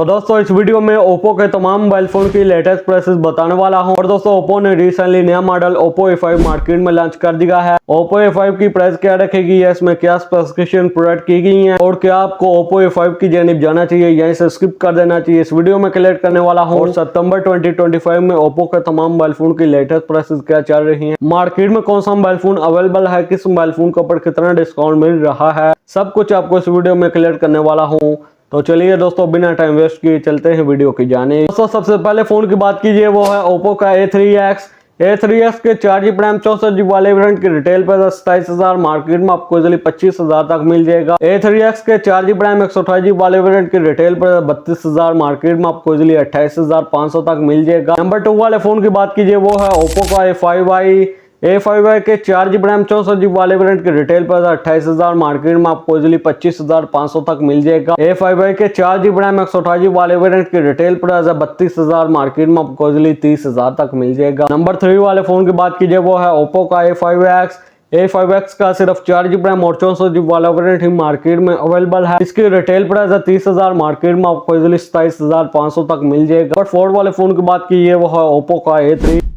तो दोस्तों इस वीडियो में ओप्पो के तमाम मोबाइल फोन की लेटेस्ट प्राइसेस बताने वाला हूं। और दोस्तों ओप्पो ने रिसेंटली नया मॉडल ओप्पो A5 मार्केट में लॉन्च कर दिया है। ओप्पो A5 की प्राइस क्या रखेगी, इसमें क्या स्पेसिफिकेशन प्रोवाइड की गई है और क्या आपको ओप्पो A5 की जानिब जाना चाहिए यहीं से स्किप कर देना चाहिए, इस वीडियो में क्लियर करने वाला हूँ। और सितंबर 2025 में ओप्पो के तमाम मोबाइल फोन की लेटेस्ट प्राइसेस क्या चल रही है, मार्केट में कौन सा मोबाइल फोन अवेलेबल है, किस मोबाइल फोन के ऊपर कितना डिस्काउंट मिल रहा है, सब कुछ आपको इस वीडियो में क्लियर करने वाला हूँ। तो चलिए दोस्तों बिना टाइम वेस्ट किए चलते हैं वीडियो की जाने। दोस्तों सबसे पहले फोन की बात कीजिए वो है ओप्पो का A3X के 4GB रैम 64GB वाले वेरिएंट की रिटेल पर 27,000, मार्केट में आपको इजिली 25,000 तक मिल जाएगा। A3X के 4GB रैम 128GB वाले वेरिएंट की रिटेल पर 32,000, मार्केट में आपको इजिली 28,500 तक मिल जाएगा। नंबर 2 वाले फोन की बात कीजिए वो है ओप्पो का A5i के 4GB रैम 64GB वाले वेरिएंट की रिटेल पर 28,000, मार्केट में आपको इजिली 25,500 तक मिल जाएगा। A5i के 4GB रैम 128GB वाले वेरिएंट की रिटेल पर 32,000, मार्केट में आपको इजिली 30,000 तक मिल जाएगा। नंबर 3 वाले फोन की बात कीजिए वो है ओप्पो का A5X का सिर्फ 4GB रैम और 64GB वाला वेरिएंट ही मार्केट में अवेलेबल है। इसकी रिटेल प्राइस है 30,000, मार्केट में आपको इजिली 27,500 तक मिल जाएगा। और 4 वाले फोन की बात कीजिए वो है ओप्पो का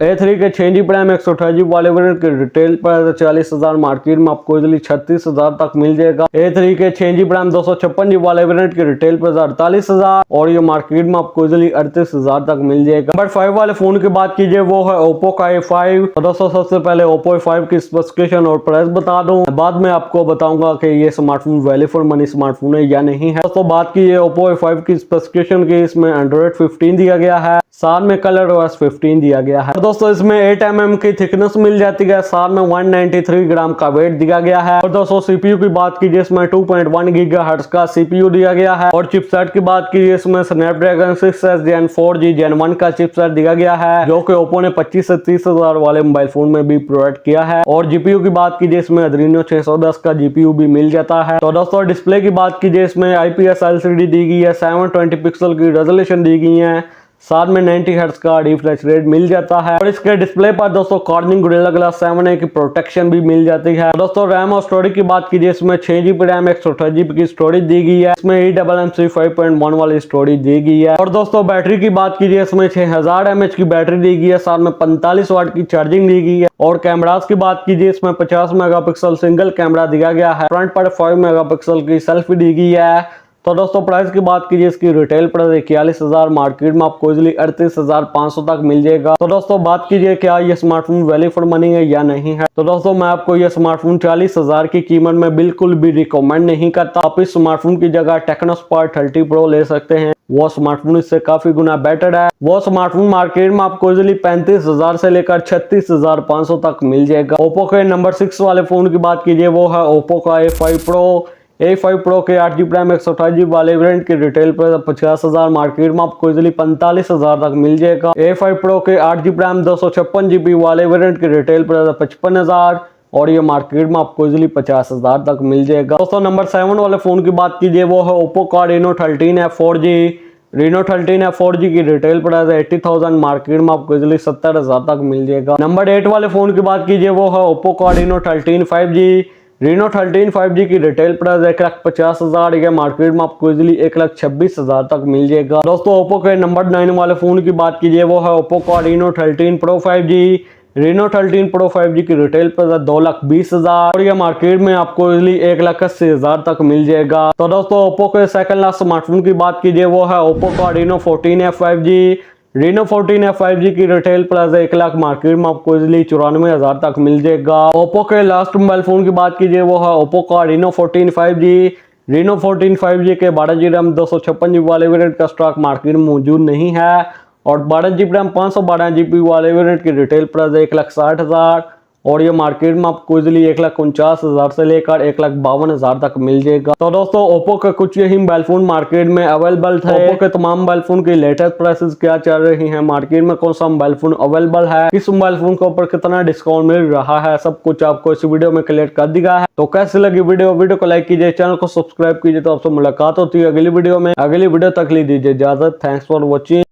A3 के 6GB रैम 128GB वाले वेरिएंट की रिटेल प्राइस है 40,000, मार्केट में आपको इजिली 36,000 तक मिल जाएगा। A3 के 6GB रैम 256GB वाले वेरिएंट की रिटेल प्राइस 48,000 और ये मार्केट में आपको इजिली 38,000 तक मिल जाएगा। नंबर 5 वाले फोन की बात कीजिए वो है ओप्पो का A5। तो दोस्तों सबसे पहले ओप्पो A5 की स्पेसिफिकेशन और प्राइस बता दूं, बाद में आपको बताऊंगा कि ये smartphone value for money smartphone है या नहीं है। दोस्तों बात कीजिए ओप्पो A5 की स्पेसिफिकेशन की, इसमें एंड्रॉइड 15 दिया गया है, साथ में कलर OS 15 दिया गया है। दोस्तों इसमें 8mm की थिकनेस मिल जाती है, साथ में 193 ग्राम का वेट दिया गया है। और दोस्तों CPU की बात कीजिए इसमें 2.1 GHz का CPU दिया गया है। और चिपसेट की बात कीजिए इसमें Snapdragon 6S Gen 4G Gen 1 का चिपसेट दिया गया है, जो कि ओप्पो ने 25 से 30,000 वाले मोबाइल फोन में भी प्रोवाइड किया है। और GPU की बात कीजिए इसमें Adreno 610 का GPU भी मिल जाता है। तो दोस्तों डिस्प्ले की बात कीजिए इसमें IPS LCD दी गई है, 720 पिक्सल की रेजोल्यूशन दी गई है, साथ में 90 हर्ट्ज का रिफ्रेश रेट मिल जाता है। और इसके डिस्प्ले पर दोस्तों Corning Gorilla Glass 7a की प्रोटेक्शन भी मिल जाती है। दोस्तों रैम और स्टोरेज की बात कीजिए इसमें 6GB रैम 128GB की स्टोरेज दी गई है, इसमें eMMC 5.1 वाली स्टोरेज दी गई है। और दोस्तों बैटरी की बात कीजिए इसमें 6000 mAh की बैटरी दी गई है, साथ में 45 वाट की चार्जिंग दी गई है। और कैमरास की बात कीजिए इसमें 50 मेगापिक्सल सिंगल कैमरा दिया गया है, फ्रंट पर 5 मेगापिक्सल की सेल्फी दी गई है। तो दोस्तों प्राइस की बात कीजिए इसकी रिटेल प्राइस 41,000, मार्केट में आपको इजिली 38,500 तक मिल जाएगा। तो दोस्तों बात कीजिए क्या ये स्मार्टफोन वैल्यू फॉर मनी है या नहीं है। तो दोस्तों मैं आपको ये स्मार्टफोन 40,000 की कीमत में बिल्कुल भी रिकमेंड नहीं करता। आप इस स्मार्टफोन की जगह टेक्नोस्पार्क 30 Pro ले सकते हैं, वो स्मार्टफोन इससे काफी गुना बेटर है। वो स्मार्टफोन मार्केट में आपको इजिली 35,000 से लेकर 36,500 तक मिल जाएगा। ओप्पो के नंबर 6 वाले फोन की बात कीजिए वो है ओप्पो का A5 Pro के 8GB रैम 128GB वाले वेरिएंट की रिटेल पर 50,000, मार्केट में आपको इजिली 45,000 तक मिल जाएगा। A5 Pro के 8GB रैम 256GB वाले वेरिएंट की रिटेल पर 55,000 और ये मार्केट में आपको इजिली 50,000 तक मिल जाएगा। दोस्तों नंबर 7 वाले फोन की बात कीजिए वो है ओप्पो का Reno 13F 4G की रिटेल प्राइस 80,000, मार्केट में आपको इजिली 70,000 तक मिल जाएगा। नंबर 8 वाले फोन की बात कीजिए वो है ओप्पो का Reno 13 5G की रिटेल प्राइस 1,50,000, ये मार्केट में आपको इजिली 1,26,000 तक मिल जाएगा। दोस्तों ओप्पो के नंबर 9 वाले फोन की बात कीजिए वो है ओप्पो का Reno 13 Pro 5G की रिटेल प्राइस 2,20,000 और ये मार्केट में आपको इजिली 1,80,000 तक मिल जाएगा। तो दोस्तों ओप्पो के सेकंड लास्ट स्मार्टफोन की बात कीजिए वो है ओप्पो का Reno 14F 5G की रिटेल प्राइस 1 लाख, मार्केट में आपको इजिली 94,000 तक मिल जाएगा। ओप्पो के लास्ट मोबाइल फोन की बात कीजिए वो है ओप्पो का Reno 14 5G के 12GB रैम 256GB वाले वेरिएंट का स्टॉक मार्केट में मौजूद नहीं है। और 12GB रैम 512GB वाले वेरिएंट की रिटेल प्राइस 1,60,000 और ये मार्केट में आपको इजिली 1,49,000 से लेकर 1,52,000 तक मिल जाएगा। तो दोस्तों ओप्पो के कुछ यही मोबाइल फोन मार्केट में अवेलेबल थे। ओप्पो के तमाम मोबाइल फोन की लेटेस्ट प्राइसेस क्या चल रही हैं, मार्केट में कौन सा मोबाइल फोन अवेलेबल है, किस मोबाइल फोन के ऊपर कितना डिस्काउंट मिल रहा है, सब कुछ आपको इस वीडियो में क्लियर कर दिया है। तो कैसी लगी वीडियो को लाइक कीजिए, चैनल को सब्सक्राइब कीजिए। तो आपसे मुलाकात होती है अगली वीडियो में। अगली वीडियो तक ली दीजिए इजाजत। Thanks for watching.